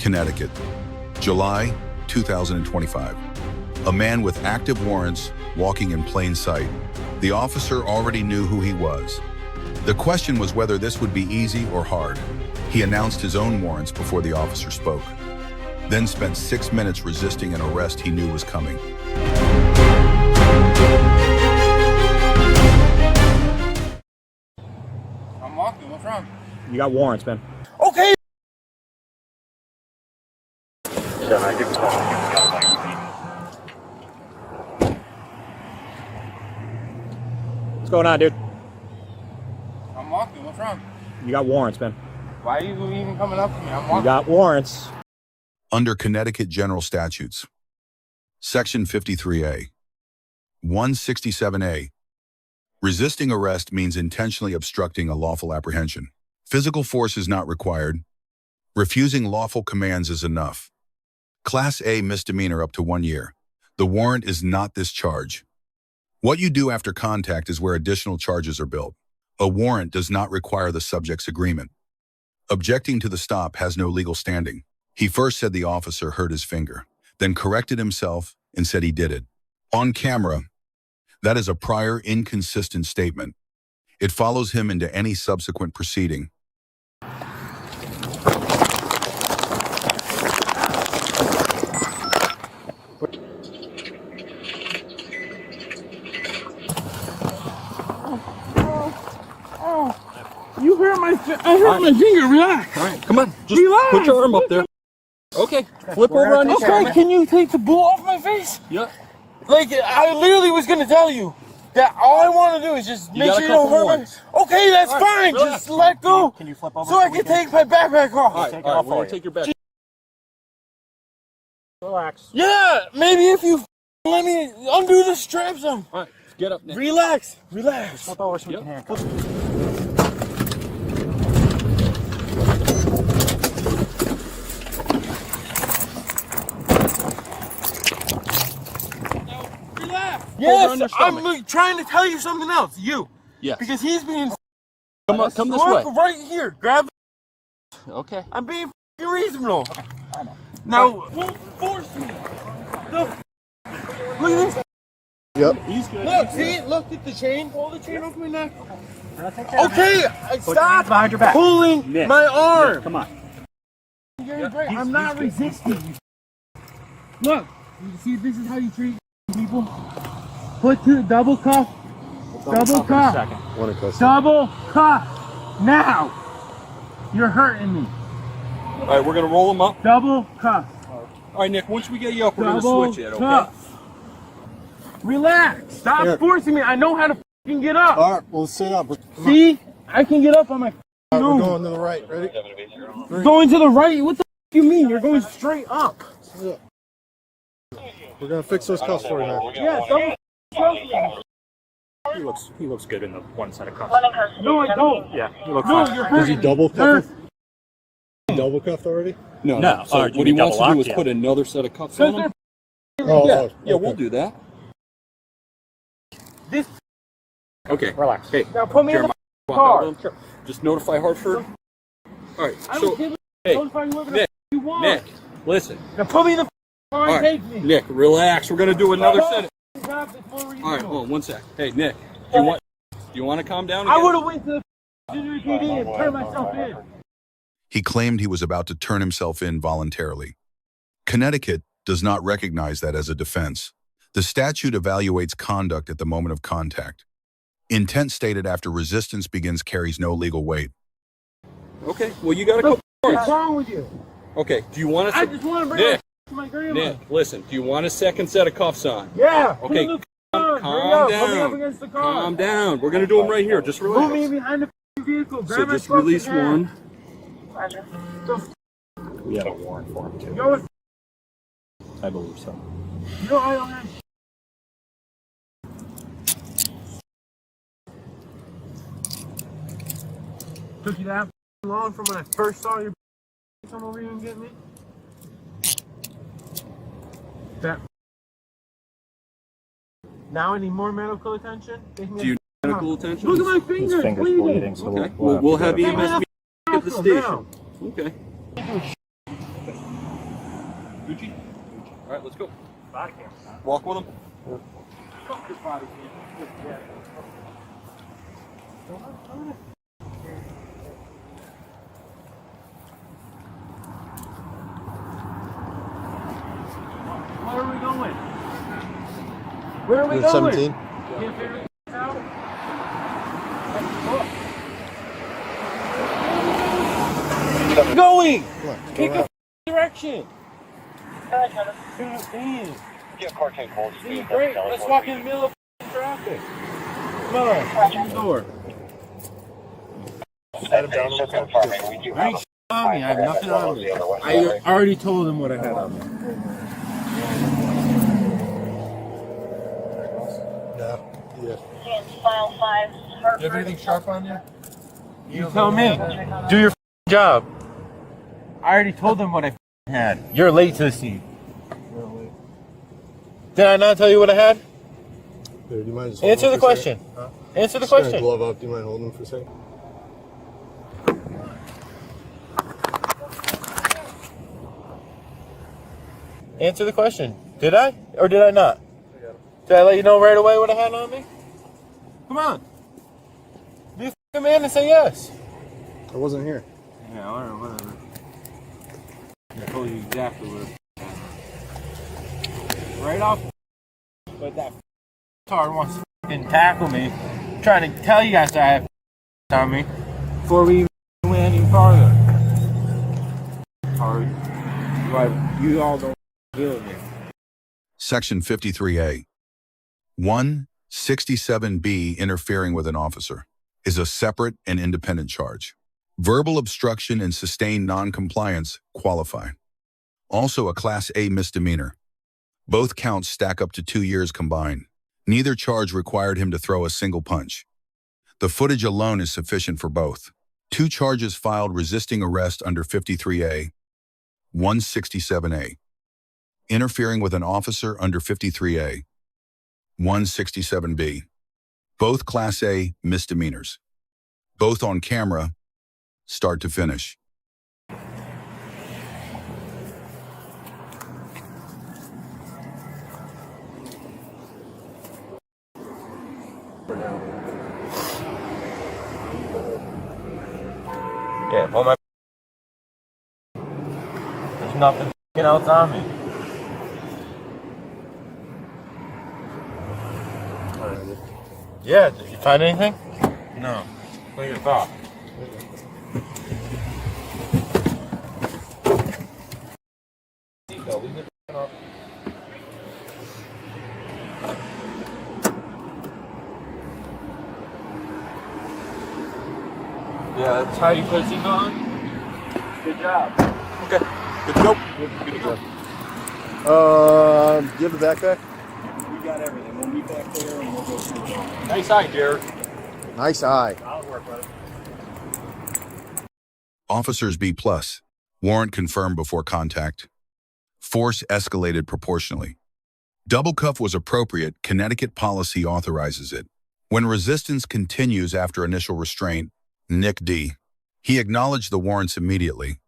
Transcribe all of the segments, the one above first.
Connecticut, July 2025. A man with active warrants walking in plain sight. The officer already knew who he was. The question was whether this would be easy or hard. He announced his own warrants before the officer spoke, then spent 6 minutes resisting an arrest he knew was coming. I'm walking, what's wrong? You got warrants, man. Okay! What's going on, dude? I'm walking, what's wrong? You got warrants, man. Why are you even coming up to me? I'm walking. You got warrants. Under Connecticut General Statutes, Section 53A, 167A, resisting arrest means intentionally obstructing a lawful apprehension. Physical force is not required. Refusing lawful commands is enough. Class A misdemeanor up to 1 year. The warrant is not this charge. What you do after contact is where additional charges are built. A warrant does not require the subject's agreement. Objecting to the stop has no legal standing. He first said the officer hurt his finger, then corrected himself and said he did it. On camera, that is a prior inconsistent statement. It follows him into any subsequent proceeding. You hurt my my finger, relax. All right, come on. Just Relax. put your arm up there. Okay, flip over on your Okay, can you take the bull off my face? Yeah. Like, I literally was gonna tell you that all I want to do is just make got sure a you don't couple hurt warrants. my... Okay, that's All right, fine. relax. Just let go. Can you flip over So I can take my backpack off. All right, Take it all right, off we're for gonna you. take your back. Relax. Yeah, maybe if you let me undo the straps on. All right, get up, Nick. Relax, relax. Flip over so we Yep. can handcuff you. Relax. Hold her on Yes, your I'm stomach. trying to tell you something else. You. Yes. Because he's being... Come on, come this way. Look right here. Grab... Okay. I'm being reasonable. Now, don't force me. Look at this. Yep. He's good. Look, see? Look at the chain. Pull the chain off my neck. Okay. Okay, stop behind your back. pulling Nick. my arm. Come on. You're great. I'm not resisting. Look, you see, this is how you treat people. Put two, double cuff. Double cuff. Double cuff. Now. You're hurting me. All right, we're gonna roll them up. Double cuff. All right, Nick. Once we get you up, we're Double gonna switch it. Okay. cuff. Relax. Stop Here. forcing me. I know how to fucking get up. All right, well, sit up. See? I can get up on my All right, we're own. going to the right. Ready? Going to the right? What the you mean? You're going straight up. Yeah. We're going to fix those cuffs for you now. Yeah, double cuff. He looks good in the one set of cuffs. No, I don't. Yeah, he looks No, fine. you're Is he hurting. double Sir. cuffed? Double cuffed already? No, No. So All right, what you he wants to double do is lock, put yeah. another set of cuffs Sir, on him. Oh, Yeah, oh, yeah, okay. we'll do that. This. Okay. Relax. Hey, Now put me in Jeremiah, the walk out car. with him. Just notify Hartford. All right. I So, don't give a hey, notify whoever the Nick, you want. Nick, listen. Now put me in the car All and right, take me. Nick, relax. We're gonna do another set. Stop, it's more All right, reasonable. hold on 1 sec. Hey, Nick, do you want to calm down again? I would have went to the junior PD and turned myself in. He claimed he was about to turn himself in voluntarily. Connecticut does not recognize that as a defense. The statute evaluates conduct at the moment of contact. Intent stated after resistance begins carries no legal weight. Okay. Well, you got a couple What's points. wrong with you? Okay. Do you want to? I just want to bring Nick, it to my grandma. Nick, listen. Do you want a second set of cuffs on? Yeah. Okay, Put the on. calm Hurry up. Put me up down. against the car. Calm down. We're gonna do them right here. Just Put me relax. behind the vehicle. Grab So my just fucking release hand. one. We have a warrant for him, too. Yo, I believe so. yo, I don't have Took you that long from when I first saw your come over here and get me? That. Now I need more medical attention? They can Do you need get- medical attention? Look at my His fingers finger's bleeding. bleeding, so Okay. we'll We'll to have go to- EMS at the Hospital station. now. Okay. Gucci? All right, let's go. Bodycam. Walk with him. Fuck your body. Where are we going? Where are we going? 17. Can't figure this out? Going! Pick a direction! God damn. See, great. Let's walk in the middle of traffic. Come on, open the door. I ain't on me. I have nothing on me. I already told him what I had on me. Yeah. File 5. You have anything sharp on you? You tell me. Do your job. I already told them what I had. You're late to the scene. Did I not tell you what I had? Here, do you mind just holding Answer him the for a question. second? Huh? Answer the Just gonna question. glove up. Do you mind holding him for a second? Answer the question. Did I? Or did I not? Did I let you know right away what I had on me? Come on. Be a f***ing man and say yes. I wasn't here. Yeah, whatever. I told you exactly what right off. But that car wants to f***ing tackle me. I'm trying to tell you guys that I have on me before we even went any farther. Or you all don't deal with me. Section 53A. 167B, interfering with an officer, is a separate and independent charge. Verbal obstruction and sustained non-compliance qualify. Also a Class A misdemeanor. Both counts stack up to 2 years combined. Neither charge required him to throw a single punch. The footage alone is sufficient for both. 2 charges filed resisting arrest under 53A. 167A. Interfering with an officer under 53A. 167B. Both Class A misdemeanors. Both on camera, start to finish. Yeah, pull my. There's nothing else on me. Yeah, did you find anything? No. What are your thoughts? Yeah, that's how you put a seatbelt on? Good job. Okay. Good to go. Good to go. Do you have the backpack? We got everything. We'll meet back there and we'll go through it. Nice eye, Jared. Nice eye. I'll work with it. Officers B+. Warrant confirmed before contact. Force escalated proportionally. Double cuff was appropriate. Connecticut policy authorizes it. When resistance continues after initial restraint, Nick D. He acknowledged the warrants immediately,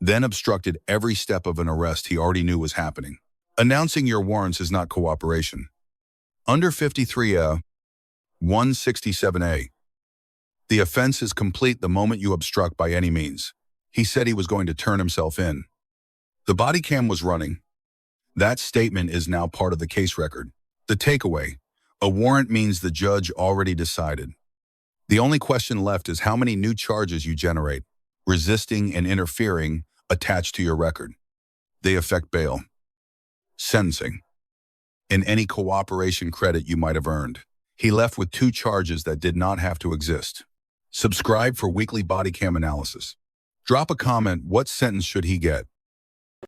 then obstructed every step of an arrest he already knew was happening. Announcing your warrants is not cooperation. Under 53A, 167A. The offense is complete the moment you obstruct by any means. He said he was going to turn himself in. The body cam was running. That statement is now part of the case record. The takeaway: a warrant means the judge already decided. The only question left is how many new charges you generate, resisting and interfering, attached to your record. They affect bail, sentencing, and any cooperation credit you might have earned. He left with 2 charges that did not have to exist. Subscribe for weekly body cam analysis. Drop a comment, what sentence should he get?